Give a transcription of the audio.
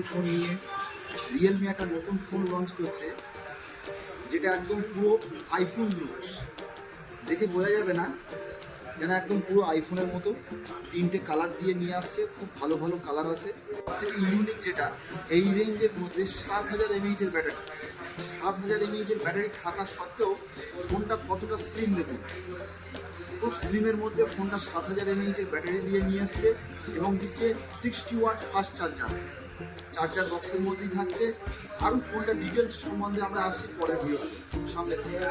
নতুন ফোন নিয়ে রিয়েলমি একটা নতুন ফোন লঞ্চ করছে, যেটা একদম পুরো আইফোন লুকস। দেখে বোঝা যাবে না যেন একদম পুরো আইফোনের মতো। 3টে কালার দিয়ে নিয়ে আসছে, খুব ভালো ভালো কালার আছে। থেকে ইউনিক যেটা, এই রেঞ্জের মধ্যে 7000 mAh ব্যাটারি। 7000 mAh ব্যাটারি থাকা সত্ত্বেও ফোনটা কতটা স্লিম দেখুন। খুব স্লিমের মধ্যে ফোনটা 7000 mAh ব্যাটারি দিয়ে নিয়ে আসছে এবং দিচ্ছে 60 ওয়াট ফাস্ট চার্জার বক্সের মধ্যেই থাকছে। আরও ফোনটা ডিটেলস সম্বন্ধে আমরা আসছি পরের ভিডিওতে, সঙ্গে থাকুন।